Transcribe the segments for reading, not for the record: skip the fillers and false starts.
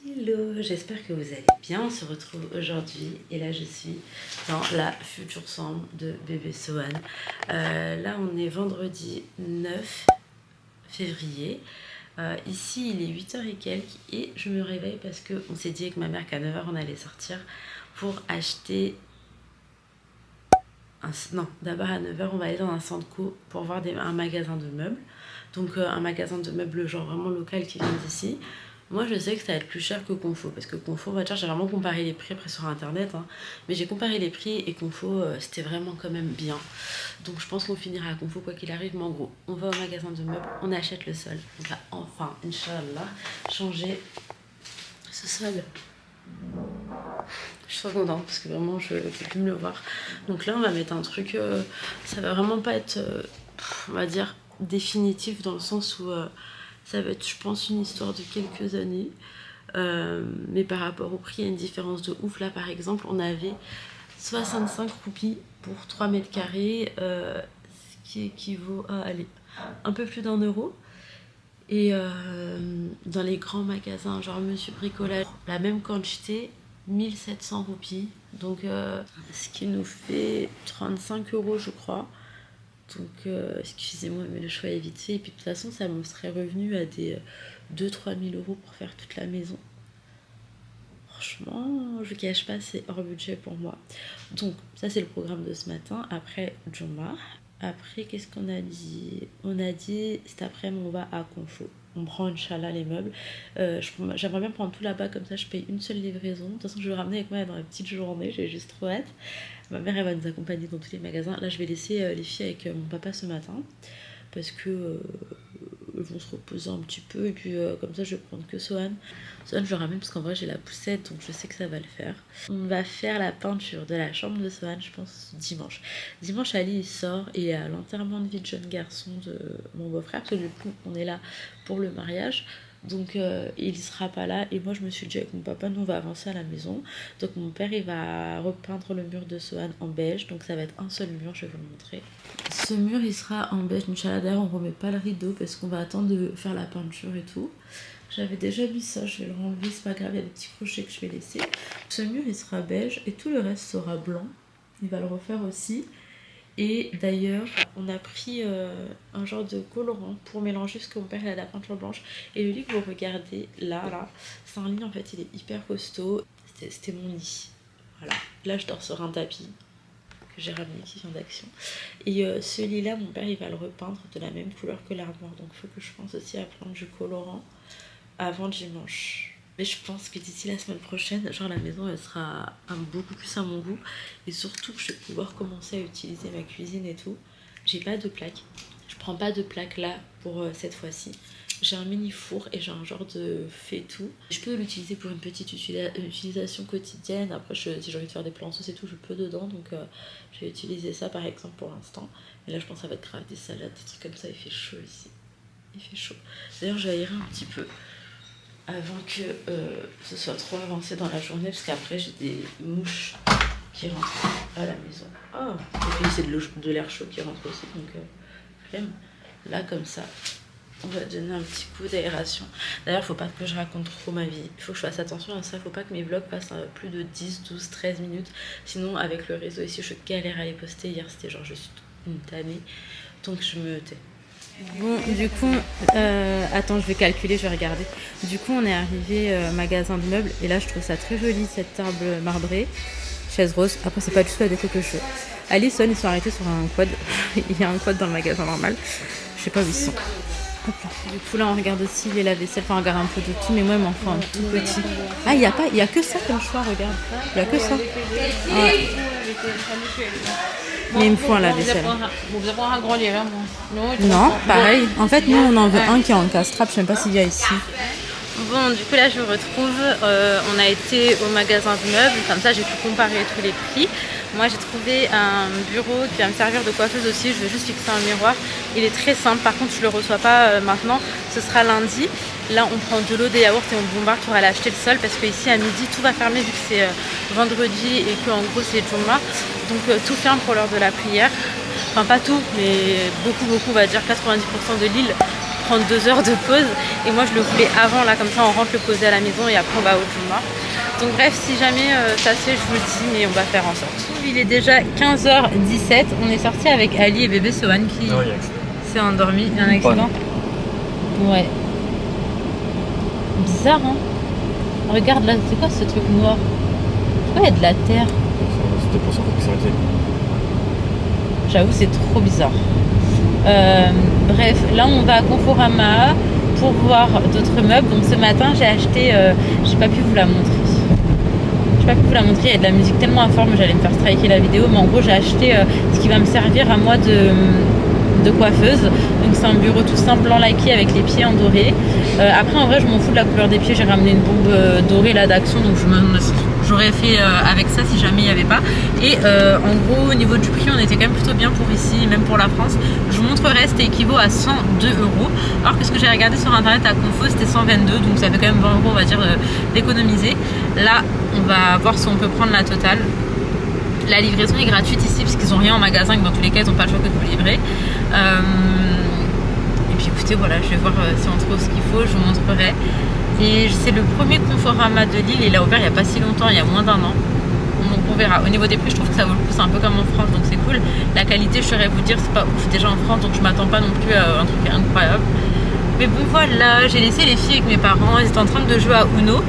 Hello, j'espère que vous allez bien. On se retrouve aujourd'hui et là je suis dans la future chambre de bébé Sohan. Là on est vendredi 9 février. Ici il est 8h et quelques et je me réveille parce qu'on s'est dit avec ma mère qu'à 9h on allait sortir pour acheter... Non, d'abord à 9h on va aller dans un centre co pour voir un magasin de meubles. Donc un magasin de meubles genre vraiment local qui vient d'ici. Moi je sais que ça va être plus cher que Confo parce que Confo, on va dire, j'ai vraiment comparé les prix après sur internet hein, mais j'ai comparé les prix et Confo c'était vraiment quand même bien. Donc je pense qu'on finira à Confo quoi qu'il arrive, mais en gros on va au magasin de meubles, on achète le sol, on va enfin Inch'Allah changer ce sol. Je suis trop contente parce que vraiment je peux plus me le voir. Donc là on va mettre un truc, ça va vraiment pas être on va dire définitif dans le sens où ça va être je pense une histoire de quelques années, mais par rapport au prix il y a une différence de ouf. Là par exemple on avait 65 roupies pour 3 mètres carrés, ce qui équivaut à allez, un peu plus d'1 euro. Et dans les grands magasins genre Monsieur Bricolage, la même quantité 1700 roupies, donc ce qui nous fait 35 euros je crois. Donc excusez-moi mais le choix est vite fait et puis de toute façon ça me serait revenu à des 2-3 000 euros pour faire toute la maison. Franchement je cache pas, c'est hors budget pour moi. Donc ça c'est le programme de ce matin. Après Juma, après qu'est-ce qu'on a dit? On a dit cet après-midi on va à Confo, on prend Inch'Allah les meubles. J'aimerais bien prendre tout là-bas, comme ça je paye une seule livraison. De toute façon je vais le ramener avec moi dans la petite journée, j'ai juste trop hâte. Ma mère elle va nous accompagner dans tous les magasins. Là je vais laisser les filles avec mon papa ce matin parce que elles vont se reposer un petit peu et puis comme ça je vais prendre que Sohan. Sohan je le ramène parce qu'en vrai j'ai la poussette donc je sais que ça va le faire. On va faire la peinture de la chambre de Sohan je pense dimanche. Dimanche Ali il sort et à l'enterrement de vie de jeune garçon de mon beau-frère parce que du coup on est là pour le mariage. Donc il sera pas là et moi je me suis dit avec mon papa nous on va avancer à la maison. Donc mon père il va repeindre le mur de Sohan en beige, donc ça va être un seul mur, je vais vous le montrer. Ce mur il sera en beige, Inch'Allah. D'ailleurs on remet pas le rideau parce qu'on va attendre de faire la peinture et tout. J'avais déjà mis ça, je vais le renlever, c'est pas grave, il y a des petits crochets que je vais laisser. Ce mur il sera beige et tout le reste sera blanc, il va le refaire aussi. Et d'ailleurs, on a pris un genre de colorant pour mélanger parce que mon père il a la peinture blanche. Et le lit que vous regardez là, c'est un lit en fait, il est hyper costaud. C'était mon lit. Voilà. Là, je dors sur un tapis que j'ai ramené qui vient d'Action. Et ce lit-là, mon père il va le repeindre de la même couleur que l'armoire. Donc il faut que je pense aussi à prendre du colorant avant dimanche. Mais je pense que d'ici la semaine prochaine, genre la maison elle sera beaucoup plus à mon goût. Et surtout que je vais pouvoir commencer à utiliser ma cuisine et tout. J'ai pas de plaque. Je prends pas de plaque là pour cette fois-ci. J'ai un mini four et j'ai un genre de faitout. Je peux l'utiliser pour une petite utilisation quotidienne. Après si j'ai envie de faire des plans en sauce et tout, je peux dedans. Donc je vais utiliser ça par exemple pour l'instant. Et là je pense que ça va être grave des salades, des trucs comme ça. Il fait chaud ici. Il fait chaud. D'ailleurs j'aérerai un petit peu avant que ce soit trop avancé dans la journée parce qu'après j'ai des mouches qui rentrent à la maison. Oh. Et puis c'est de l'air chaud qui rentre aussi, donc flemme. Là comme ça on va donner un petit coup d'aération. D'ailleurs faut pas que je raconte trop ma vie, il faut que je fasse attention à ça, faut pas que mes vlogs passent plus de 10, 12, 13 minutes, sinon avec le réseau ici je galère à les poster. Hier c'était genre je suis une tannée, donc je me tais. Bon, du coup, attends, je vais calculer, je vais regarder. Du coup, on est arrivé magasin de meubles et là, je trouve ça très joli cette table marbrée, chaise rose. Après, c'est pas du tout la déco que je veux. Alice, ils sont arrêtés sur un quad. Il y a un quad dans le magasin normal. Je sais pas où ils sont. Hop là. Du coup, là, on regarde aussi les lave-vaisselle. Enfin, on regarde un peu de tout, mais moi, il m'en faut un tout petit. Ah, il y a que ça comme choix, regarde. Il y a que ça. Ouais. Mais il me faut un lave-vaisselle. Non, pareil. En fait, nous, on en veut un qui est en castrap. Je sais même pas s'il y a ici. Bon, du coup, là, je me retrouve. On a été au magasin de meubles. Comme ça, j'ai pu comparer tous les prix. Moi, j'ai trouvé un bureau qui va me servir de coiffeuse aussi. Je vais juste fixer un miroir. Il est très simple. Par contre, je le reçois pas maintenant. Ce sera lundi. Là, on prend de l'eau, des yaourts et on bombarde pour aller acheter le sol parce qu'ici, à midi, tout va fermer vu que c'est vendredi et qu'en gros, c'est Juma. Donc, tout ferme pour l'heure de la prière. Enfin, pas tout, mais beaucoup, on va dire 90% de l'île prendre 2 heures de pause. Et moi je le voulais avant là, comme ça on rentre le poser à la maison et après on va au Juma. Donc bref, si jamais ça se fait, je vous le dis, mais on va faire en sorte. Il est déjà 15h17, on est sorti avec Ali et bébé Sohan qui s'est endormi. Il y a un accident. Ouais. Bizarre hein. Regarde là, c'est quoi ce truc noir? Oh, il y a de la terre. C'était pour ça qu'il s'arrêtait. J'avoue, c'est trop bizarre. Bref, là on va à Conforama pour voir d'autres meubles. Donc ce matin j'ai acheté, j'ai pas pu vous la montrer. J'ai pas pu vous la montrer, il y a de la musique tellement à fort, mais j'allais me faire striker la vidéo. Mais en gros j'ai acheté ce qui va me servir à moi de coiffeuse. Donc c'est un bureau tout simple blanc laqué avec les pieds en doré. Après en vrai je m'en fous de la couleur des pieds, j'ai ramené une bombe dorée là d'Action, donc j'aurais fait avec ça si jamais il n'y avait pas. Et en gros au niveau du prix on était quand même plutôt bien pour ici, même pour la France. Je vous montrerai, c'était équivaut à 102 €, alors que ce que j'ai regardé sur internet à Confo c'était 122, donc ça fait quand même 20 € on va dire d'économiser. Là on va voir si on peut prendre la totale. La livraison est gratuite ici parce qu'ils n'ont rien en magasin, que dans tous les cas ils n'ont pas le choix que de vous livrer. Et puis écoutez, voilà, je vais voir si on trouve ce qu'il faut, je vous montrerai. Et c'est le premier Conforama de Lille, il a ouvert il n'y a pas si longtemps, il y a moins d'1 an. Donc on verra. Au niveau des prix, je trouve que ça vaut le coup, c'est un peu comme en France, donc c'est cool. La qualité, je saurais vous dire, c'est pas ouf déjà en France, donc je m'attends pas non plus à un truc incroyable. Mais bon voilà, j'ai laissé les filles avec mes parents, ils étaient en train de jouer à Uno.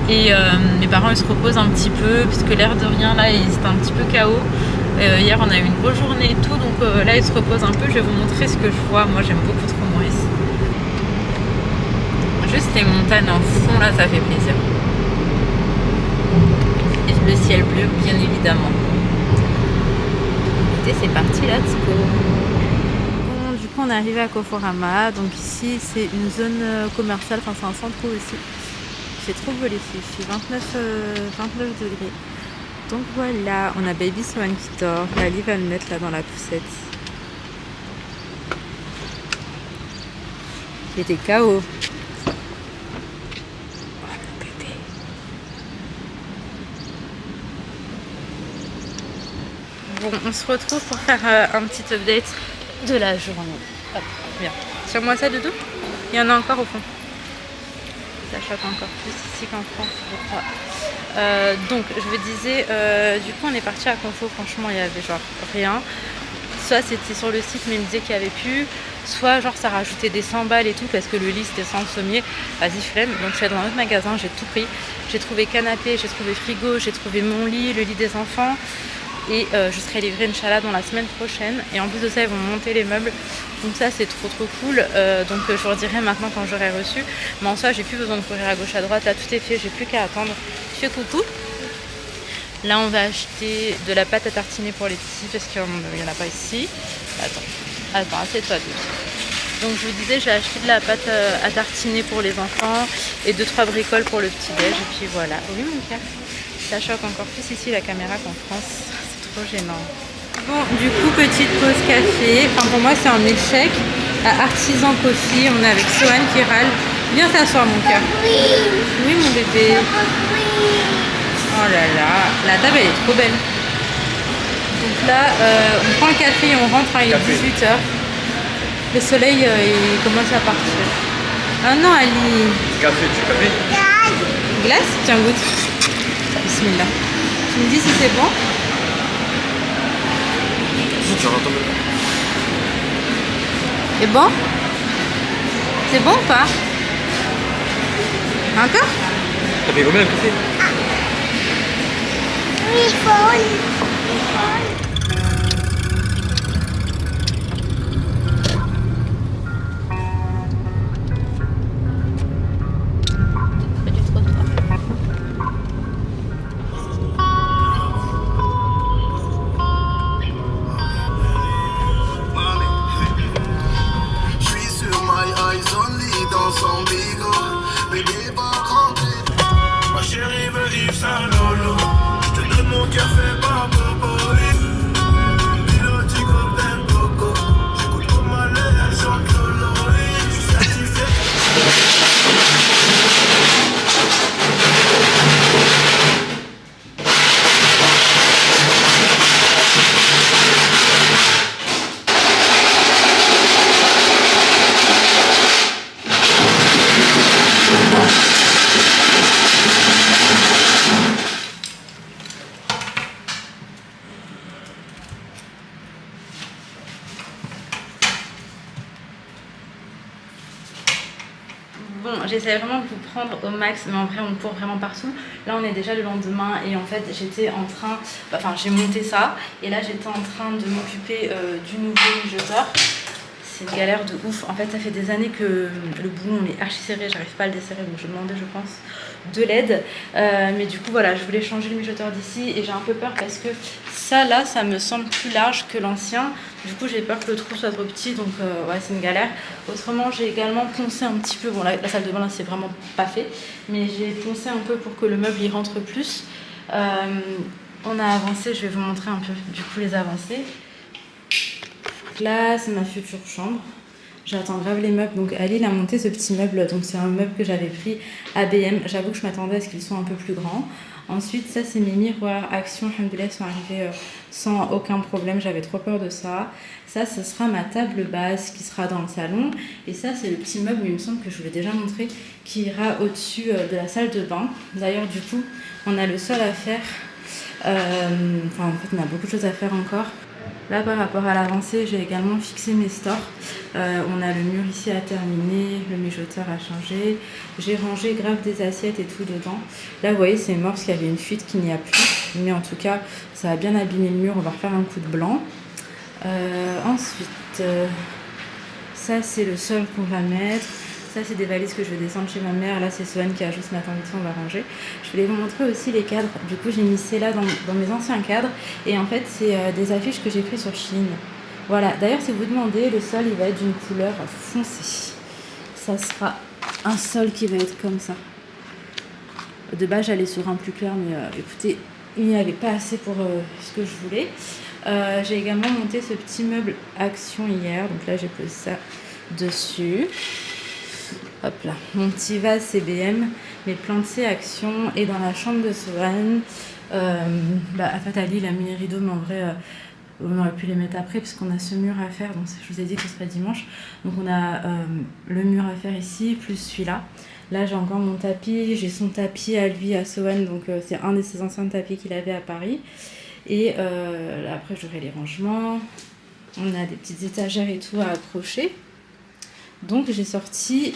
Et mes parents ils se reposent un petit peu, puisque l'air de rien là, ils étaient un petit peu KO. Hier on a eu une grosse journée et tout, donc là ils se reposent un peu. Je vais vous montrer ce que je vois. Moi j'aime beaucoup trop Maurice. Juste les montagnes en fond là, ça fait plaisir. Et le ciel bleu bien évidemment. Écoutez, c'est parti, let's go. Bon, du coup on est arrivé à Conforama. Donc ici c'est une zone commerciale, enfin c'est un centre aussi. Il fait trop beau les filles, il fait 29 degrés. Donc voilà, on a Baby Swan qui dort, Lali va le mettre là dans la poussette. Il était KO. Bon, on se retrouve pour faire un petit update de la journée. Hop, bien. Sur-moi ça, Doudou. Il y en a encore au fond. Ça choque encore plus ici qu'en France, je crois. Donc, je vous disais, du coup, on est parti à Confo. Franchement, il y avait genre rien. Soit c'était sur le site, mais il me disait qu'il n'y avait plus. Soit, genre, ça rajoutait des 100 balles et tout, parce que le lit c'était sans sommier. Vas-y, flemme. Donc, je suis allée dans un autre magasin, j'ai tout pris. J'ai trouvé canapé, j'ai trouvé frigo, j'ai trouvé mon lit, le lit des enfants. Et je serai livrée Inch'Allah dans la semaine prochaine. Et en plus de ça, ils vont monter les meubles. Donc ça, c'est trop cool. Donc je vous redirai maintenant quand j'aurai reçu. Mais en soi, j'ai plus besoin de courir à gauche à droite. Là, tout est fait. J'ai plus qu'à attendre. Je fais coucou. Là, on va acheter de la pâte à tartiner pour les petits parce qu'il n'y en a pas ici. Attends, assieds-toi. Donc je vous disais, j'ai acheté de la pâte à tartiner pour les enfants et 2-3 bricoles pour le petit-déj. Et puis voilà. Oui, mon cœur. Ça choque encore plus ici la caméra qu'en France. Trop gênant. Bon, du coup, petite pause café. Enfin, pour moi, c'est un milkshake à Artisan Coffee. On est avec Sohan qui râle. Viens t'asseoir, mon cœur. Oui, mon bébé. Oh là là. La table, elle est trop belle. Donc là, on prend le café et on rentre. Il est 18 h. Le soleil, il commence à partir. Ah non, Ali. Café, tu veux café? Glace? Tiens, goûte. Bismillah. Tu me dis si c'est bon? C'est bon? C'est bon ou pas? Encore? T'as fait combien le café? Oui, bon. bon, j'essaie vraiment de vous prendre au max, mais en vrai on court vraiment partout. Là on est déjà le lendemain et en fait j'étais en train, enfin j'ai monté ça et là j'étais en train de m'occuper du nouveau mijoteur. C'est une galère de ouf. En fait, ça fait des années que le boulon est archi serré, j'arrive pas à le desserrer, donc je demandais, je pense, de l'aide. Mais du coup, voilà, je voulais changer le mijoteur d'ici et j'ai un peu peur parce que ça, là, ça me semble plus large que l'ancien. Du coup, j'ai peur que le trou soit trop petit, donc ouais, c'est une galère. Autrement, j'ai également poncé un petit peu. Bon, la salle de bain, là, c'est vraiment pas fait, mais j'ai poncé un peu pour que le meuble y rentre plus. On a avancé, je vais vous montrer un peu, du coup, les avancées. Là, c'est ma future chambre. J'attends grave les meubles. Donc, Ali, il a monté ce petit meuble. Donc, c'est un meuble que j'avais pris à BM. J'avoue que je m'attendais à ce qu'ils soient un peu plus grands. Ensuite, ça, c'est mes miroirs Action. Alhamdoulilah, sont arrivés sans aucun problème. J'avais trop peur de ça. Ça, ce sera ma table basse qui sera dans le salon. Et ça, c'est le petit meuble, il me semble que je vous l'ai déjà montré, qui ira au-dessus de la salle de bain. D'ailleurs, du coup, on a le sol à faire. Enfin, en fait, on a beaucoup de choses à faire encore. Là, par rapport à l'avancée, j'ai également fixé mes stores. On a le mur ici à terminer, le mijoteur à changer. J'ai rangé grave des assiettes et tout dedans. Là, vous voyez, c'est mort parce qu'il y avait une fuite qu'il n'y a plus. Mais en tout cas, ça a bien abîmé le mur. On va refaire un coup de blanc. Ensuite, ça, c'est le sol qu'on va mettre. Ça, c'est des valises que je vais descendre chez ma mère. Là, c'est Soane qui a juste ma tente, on va ranger. Je voulais vous montrer aussi les cadres. Du coup, j'ai mis celles-là dans mes anciens cadres. Et en fait, c'est des affiches que j'ai prises sur Shein. Voilà. D'ailleurs, si vous demandez, le sol, il va être d'une couleur foncée. Ça sera un sol qui va être comme ça. De base, j'allais sur un plus clair, mais écoutez, il n'y avait pas assez pour ce que je voulais. J'ai également monté ce petit meuble Action hier. Donc là, j'ai posé ça dessus. Hop là, mon petit vase CBM, mes plantes C Action et dans la chambre de Soane, en fait Ali il a mis les rideaux mais en vrai on aurait pu les mettre après parce qu'on a ce mur à faire, donc je vous ai dit que ce serait dimanche. Donc on a le mur à faire ici plus celui-là. Là j'ai encore mon tapis, j'ai son tapis à lui à Soane, donc c'est un de ses anciens tapis qu'il avait à Paris. Et là, après j'aurai les rangements, on a des petites étagères et tout à accrocher. Donc j'ai sorti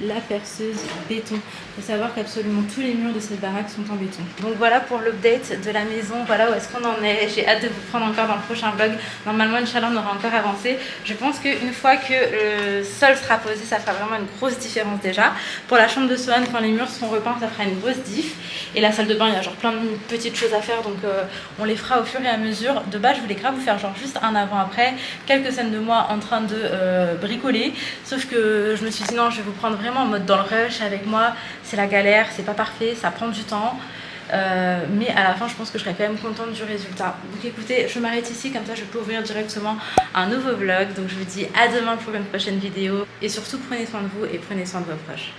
la perceuse béton. Il faut savoir qu'absolument tous les murs de cette baraque sont en béton. Donc voilà pour l'update de la maison, voilà où est-ce qu'on en est. J'ai hâte de vous prendre encore dans le prochain vlog. Normalement, Inch'Allah, on aura encore avancé. Je pense qu'une fois que le sol sera posé, ça fera vraiment une grosse différence déjà. Pour la chambre de Soane, quand les murs seront repeints, ça fera une grosse diff. Et la salle de bain, il y a genre plein de petites choses à faire, donc on les fera au fur et à mesure. De base, je voulais grave vous faire genre juste un avant-après, quelques scènes de moi en train de bricoler. Sauf que je me suis dit non, je vais vous prendre vraiment en mode dans le rush avec moi. C'est la galère, c'est pas parfait, ça prend du temps. Mais à la fin je pense que je serai quand même contente du résultat. Donc écoutez, je m'arrête ici, comme ça je peux ouvrir directement un nouveau vlog. Donc je vous dis à demain pour une prochaine vidéo. Et surtout prenez soin de vous et prenez soin de vos proches.